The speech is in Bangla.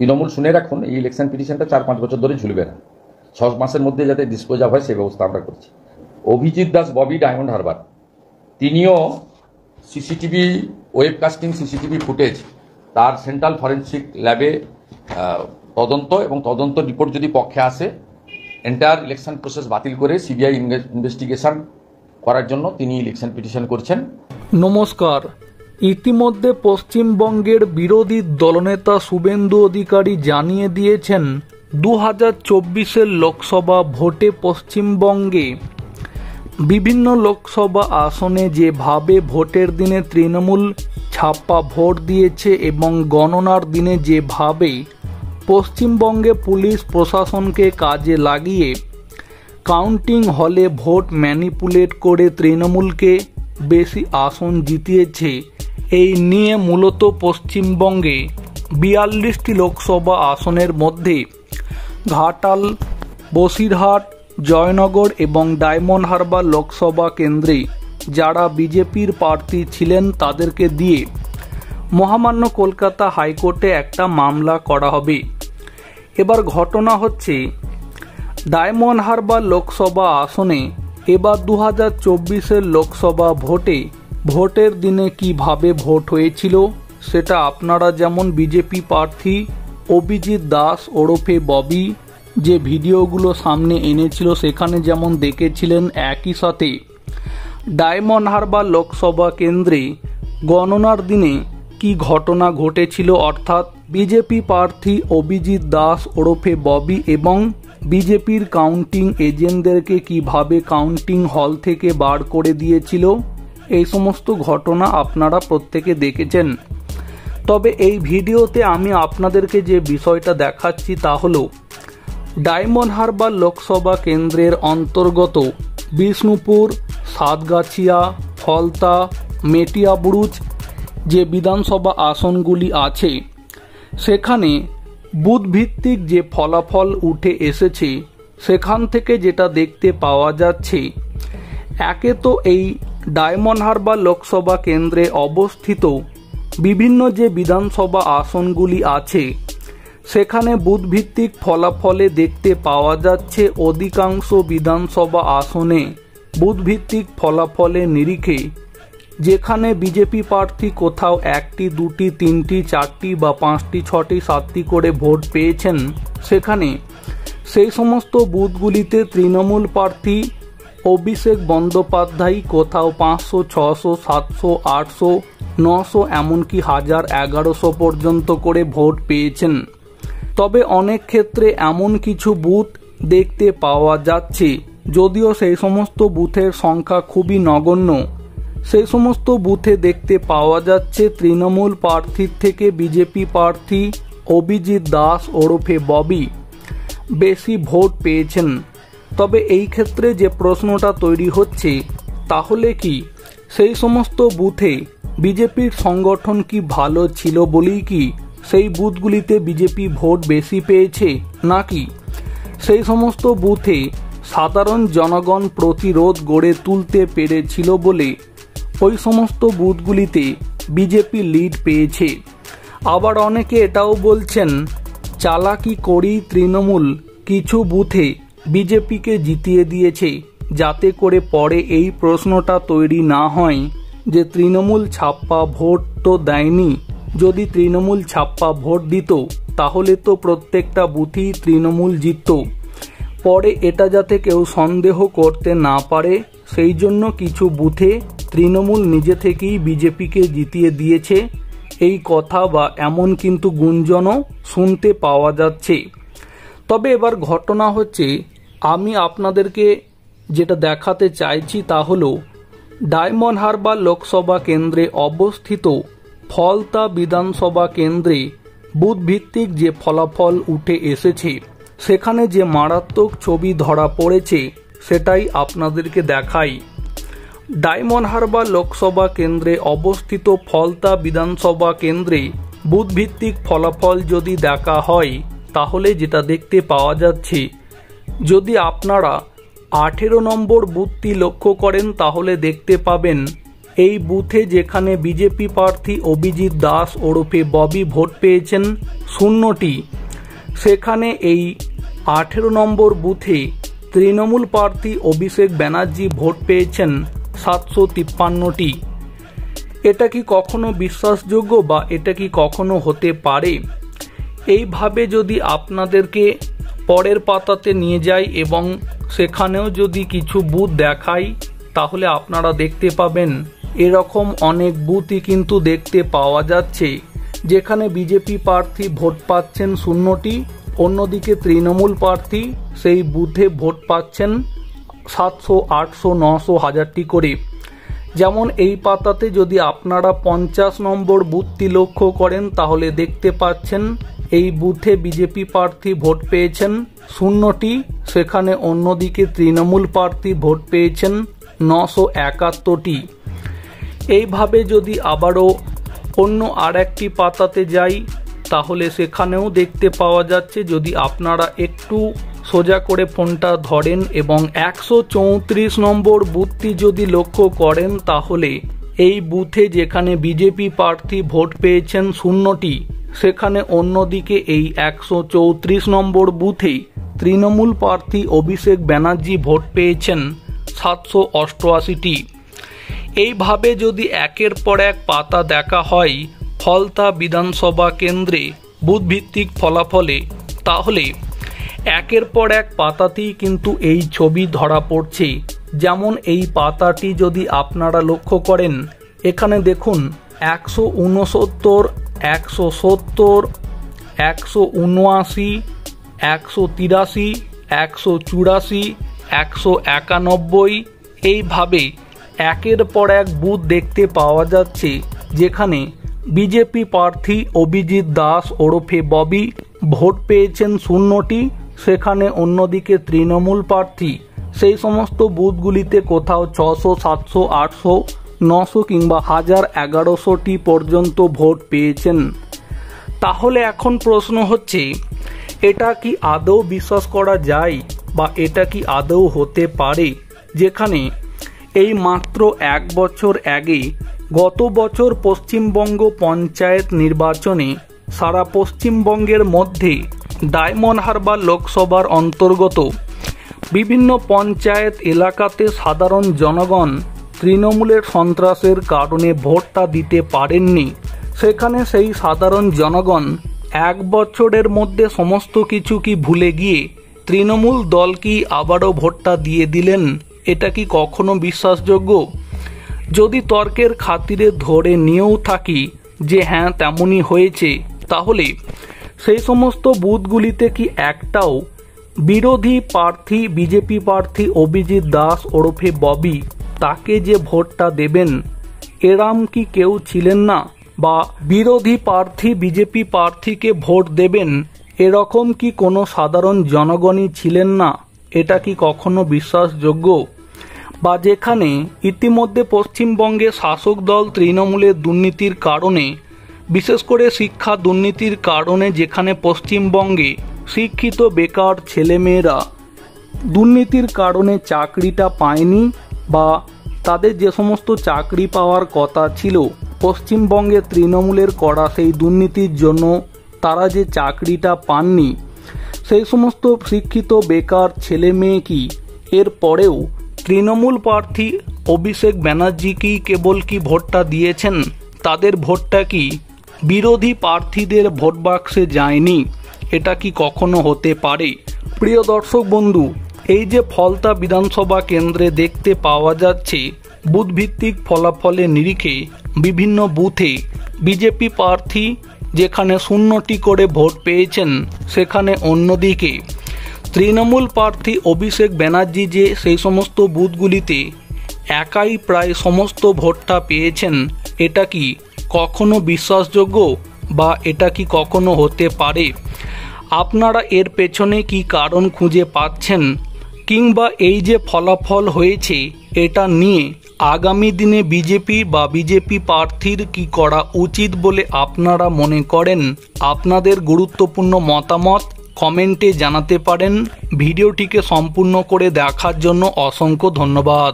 তৃণমূল শুনে রাখুন, এই ইলেকশন পিটিশনটা 4-5 বছর ধরে ঝুলবে না, 6 মাসের মধ্যে যাতে ডিসপোজ অফ হয় সেই ব্যবস্থা আমরা করছি। অভিজিৎ দাস ববি, ডায়মন্ড হারবার, তিনিও সিসিটিভি ওয়েবকাস্টিং সিসিটিভি ফুটেজ তার সেন্ট্রাল ফরেন্সিক ল্যাবে তদন্ত এবং তদন্ত রিপোর্ট যদি পক্ষে আসে এন্টায়ার ইলেকশন প্রসেস বাতিল করে সিবিআই ইনভেস্টিগেশন করার জন্য তিনি ইলেকশন পিটিশন করছেন। নমস্কার। ইতিমধ্যে পশ্চিমবঙ্গের বিরোধী দলনেতা শুভেন্দু অধিকারী জানিয়ে দিয়েছেন 2024-এর লোকসভা ভোটে পশ্চিমবঙ্গে বিভিন্ন লোকসভা আসনে যেভাবে ভোটের দিনে তৃণমূল ছাপ্পা ভোট দিয়েছে এবং গণনার দিনে যেভাবে পশ্চিমবঙ্গে পুলিশ প্রশাসনকে কাজে লাগিয়ে কাউন্টিং হলে ভোট ম্যানিপুলেট করে তৃণমূলকে বেশি আসন জিতিয়েছে, এই নিয়ে মূলত পশ্চিমবঙ্গে 42টি লোকসভা আসনের মধ্যে ঘাটাল, বসিরহাট, জয়নগর এবং ডায়মন্ড হারবার লোকসভা কেন্দ্রে যারা বিজেপির প্রার্থী ছিলেন তাদেরকে দিয়ে মহামান্য কলকাতা হাইকোর্টে একটা মামলা করা হবে। এবার ঘটনা হচ্ছে ডায়মন্ড হারবার লোকসভা আসনে এবার 2024-এর লোকসভা ভোটের দিনে কিভাবে ভোট হয়েছিল সেটা আপনারা যেমন বিজেপি প্রার্থী অভিজিৎ দাস ওরফে ববি যে ভিডিওগুলো সামনে এনেছিল সেখানে যেমন দেখেছিলেন, একই সাথে ডায়মন্ড হারবার লোকসভা কেন্দ্রে গণনার দিনে কি ঘটনা ঘটেছিল, অর্থাৎ বিজেপি প্রার্থী অভিজিৎ দাস ওরফে ববি এবং বিজেপির কাউন্টিং এজেন্টদেরকে কিভাবে কাউন্টিং হল থেকে বার করে দিয়েছিল, এই সমস্ত ঘটনা আপনারা প্রত্যেকে দেখেছেন। তবে এই ভিডিওতে আমি আপনাদেরকে যে বিষয়টা দেখাচ্ছি তা হলো ডায়মন্ড হারবার লোকসভা কেন্দ্রের অন্তর্গত বিষ্ণুপুর, সাতগাছিয়া, ফলতা, মেটিয়াবুরুজ যে বিধানসভা আসনগুলি আছে সেখানে বুথভিত্তিক যে ফলাফল উঠে এসেছে সেখান থেকে যেটা দেখতে পাওয়া যাচ্ছে, একে তো এই ডায়মন্ড হারবার লোকসভা কেন্দ্রে অবস্থিত বিভিন্ন যে বিধানসভা আসনগুলি আছে সেখানে বুথভিত্তিক ফলাফলে দেখতে পাওয়া যাচ্ছে অধিকাংশ বিধানসভা আসনে বুথভিত্তিক ফলাফলের নিরিখে যেখানে বিজেপি প্রার্থী কোথাও 1টি, 2টি, 3টি, 4টি বা 5টি, 6টি, 7টি করে ভোট পেয়েছেন, সেখানে সেই সমস্ত বুথগুলিতে তৃণমূল প্রার্থী অভিষেক বন্দ্যোপাধ্যায় কোথাও 500, 600, 700, 800, 900 এমনকি 1000, 1100 পর্যন্ত করে ভোট পেয়েছেন। তবে অনেক ক্ষেত্রে এমন কিছু বুথ দেখতে পাওয়া যাচ্ছে, যদিও সেই সমস্ত বুথের সংখ্যা খুবই নগণ্য, সেই সমস্ত বুথে দেখতে পাওয়া যাচ্ছে তৃণমূল প্রার্থীর থেকে বিজেপি প্রার্থী অভিজিৎ দাস ওরফে ববি বেশি ভোট পেয়েছেন। তবে এই ক্ষেত্রে যে প্রশ্নটা তৈরি হচ্ছে, তাহলে কি সেই সমস্ত বুথে বিজেপির সংগঠন কি ভালো ছিল বলেই কি সেই বুথগুলিতে বিজেপি ভোট বেশি পেয়েছে, নাকি সেই সমস্ত বুথে সাধারণ জনগণ প্রতিরোধ গড়ে তুলতে পেরেছিল বলে ওই সমস্ত বুথগুলিতে বিজেপি লিড পেয়েছে? আবার অনেকে এটাও বলছেন চালাকি করেই তৃণমূল কিছু বুথে বিজেপিকে জিতিয়ে দিয়েছে, যাতে করে পরে এই প্রশ্নটা তৈরি না হয় যে তৃণমূল ছাপ্পা ভোট তো দেয়নি, যদি তৃণমূল ছাপ্পা ভোট দিত তাহলে তো প্রত্যেকটা বুথেই তৃণমূল জিতত। পরে এটা যাতে কেউ সন্দেহ করতে না পারে সেই জন্য কিছু বুথে তৃণমূল নিজে থেকেই বিজেপিকে জিতিয়ে দিয়েছে, এই কথা বা এমন কিন্তু গুঞ্জনও শুনতে পাওয়া যাচ্ছে। তবে এবার ঘটনা হচ্ছে, আমি আপনাদেরকে যেটা দেখাতে চাইছি তা হলো ডায়মন্ড হারবার লোকসভা কেন্দ্রে অবস্থিত ফলতা বিধানসভা কেন্দ্রে বুথভিত্তিক যে ফলাফল উঠে এসেছে সেখানে যে মারাত্মক ছবি ধরা পড়েছে সেটাই আপনাদেরকে দেখাই। ডায়মন্ড হারবার লোকসভা কেন্দ্রে অবস্থিত ফলতা বিধানসভা কেন্দ্রে বুথভিত্তিক ফলাফল যদি দেখা হয় তাহলে যেটা দেখতে পাওয়া যাচ্ছে, যদি আপনারা 18 নম্বর বুথটি লক্ষ্য করেন তাহলে দেখতে পাবেন এই বুথে যেখানে বিজেপি প্রার্থী অভিজিৎ দাস ওরফে ববি ভোট পেয়েছেন 0টি, সেখানে এই 18 নম্বর বুথে তৃণমূল প্রার্থী অভিষেক ব্যানার্জি ভোট পেয়েছেন 753টি। এটা কি কখনো বিশ্বাসযোগ্য বা এটা কি কখনো হতে পারে? এইভাবে যদি আপনাদেরকে পরের পাতাতে নিয়ে যাই এবং সেখানেও যদি কিছু বুথ দেখাই, তাহলে আপনারা দেখতে পাবেন এরকম অনেক বুথই কিন্তু দেখতে পাওয়া যাচ্ছে যেখানে বিজেপি প্রার্থী ভোট পাচ্ছেন 0টি, অন্যদিকে তৃণমূল প্রার্থী সেই বুথে ভোট পাচ্ছেন 700, 800, 900, 1000টি করে। যেমন এই পাতাতে যদি আপনারা 50 নম্বর বুথটি লক্ষ্য করেন, তাহলে দেখতে পাচ্ছেন এই বুথে বিজেপি প্রার্থী ভোট পেয়েছেন 0টি, সেখানে অন্যদিকে তৃণমূল প্রার্থী ভোট পেয়েছেন 971টি। এইভাবে যদি আবারও অন্য আর একটি পাতাতে যাই, তাহলে সেখানেও দেখতে পাওয়া যাচ্ছে, যদি আপনারা একটু সোজা করে ফোনটা ধরেন এবং 134 নম্বর বুথটি যদি লক্ষ্য করেন, তাহলে এই বুথে যেখানে বিজেপি প্রার্থী ভোট পেয়েছেন 0টি, সেখানে অন্যদিকে এই 134 নম্বর বুথে তৃণমূল প্রার্থী অভিষেক ব্যানার্জি ভোট পেয়েছেন 788টি। এইভাবে যদি একের পর এক পাতা দেখা হয় ফলতা বিধানসভা কেন্দ্রে বুথভিত্তিক ফলাফলে, তাহলে একের পর এক পাতাতেই কিন্তু এই ছবি ধরা পড়ছে। যেমন এই পাতাটি যদি আপনারা লক্ষ্য করেন, এখানে দেখুন 169, 170, 179, 183, 184, 191, এইভাবে একের পর এক বুথ দেখতে পাওয়া যাচ্ছে যেখানে বিজেপি প্রার্থী অভিজিৎ দাস ওরফে ববি ভোট পেয়েছেন 0টি, সেখানে অন্যদিকে তৃণমূল প্রার্থী সেই সমস্ত বুথগুলিতে কোথাও 600, 700, 800, 900 কিংবা 1000, 1100টি পর্যন্ত ভোট পেয়েছেন। তাহলে এখন প্রশ্ন হচ্ছে, এটা কি আদৌ বিশ্বাস করা যায় বা এটা কি আদৌ হতে পারে, যেখানে এই মাত্র 1 বছর আগে গত বছর পশ্চিমবঙ্গ পঞ্চায়েত নির্বাচনে সারা পশ্চিমবঙ্গের মধ্যে ডায়মন্ড হারবার লোকসভার অন্তর্গত বিভিন্ন পঞ্চায়েত এলাকাতে সাধারণ জনগণ তৃণমূলের সন্ত্রাসের কারণে ভোটটা দিতে পারেননি। সেখানে সেই সাধারণ জনগণ 1 বছরের মধ্যে সমস্ত কিছু কি ভুলে গিয়ে তৃণমূল দল কি আবারও ভোটটা দিয়ে দিলেন? এটা কি কখনো বিশ্বাসযোগ্য? যদি তর্কের খাতিরে ধরে নিয়েও থাকি যে হ্যাঁ তেমনই হয়েছে, তাহলে সেই সমস্ত বুথগুলিতে কি একটাও বিরোধী প্রার্থী বিজেপি প্রার্থী অভিজিৎ দাস ওরফে ববি তাকে যে ভোটটা দেবেন এরাম কি কেউ ছিলেন না? বা বিরোধী প্রার্থী বিজেপি প্রার্থীকে ভোট দেবেন এরকম কি কোনো সাধারণ জনগণই ছিলেন না? এটা কি কখনো বিশ্বাসযোগ্য? বা যেখানে ইতিমধ্যে পশ্চিমবঙ্গে শাসক দল তৃণমূলের দুর্নীতির কারণে, বিশেষ করে শিক্ষা দুর্নীতির কারণে, যেখানে পশ্চিমবঙ্গে শিক্ষিত বেকার ছেলেমেয়েরা দুর্নীতির কারণে চাকরিটা পায়নি বা তাদের যে সমস্ত চাকরি পাওয়ার কথা ছিল পশ্চিমবঙ্গে তৃণমূলের করা সেই দুর্নীতির জন্য তারা যে চাকরিটা পাননি, সেই সমস্ত শিক্ষিত বেকার ছেলে মেয়ে কি এর পরেও তৃণমূল প্রার্থী অভিষেক ব্যানার্জিকেই কেবল কি ভোটটা দিয়েছেন? তাদের ভোটটা কি বিরোধী প্রার্থীদের ভোট বাক্সে যায়নি? এটা কি কখনো হতে পারে? প্রিয় দর্শক বন্ধু, এই যে ফলতা বিধানসভা কেন্দ্রে দেখতে পাওয়া যাচ্ছে বুথভিত্তিক ফলাফলের নিরিখে বিভিন্ন বুথে বিজেপি প্রার্থী যেখানে 0টি করে ভোট পেয়েছেন, সেখানে অন্যদিকে তৃণমূল প্রার্থী অভিষেক ব্যানার্জি যে সেই সমস্ত বুথগুলিতে একাই প্রায় সমস্ত ভোটটা পেয়েছেন, এটা কি কখনো বিশ্বাসযোগ্য বা এটা কি কখনো হতে পারে? আপনারা এর পেছনে কি কারণ খুঁজে পাচ্ছেন? কিংবা এই যে ফলাফল হয়েছে এটা নিয়ে আগামী দিনে বিজেপি বা বিজেপি প্রার্থীর কি করা উচিত বলে আপনারা মনে করেন? আপনাদের গুরুত্বপূর্ণ মতামত কমেন্টে জানাতে পারেন। ভিডিওটিকে সম্পূর্ণ করে দেখার জন্য অসংখ্য ধন্যবাদ।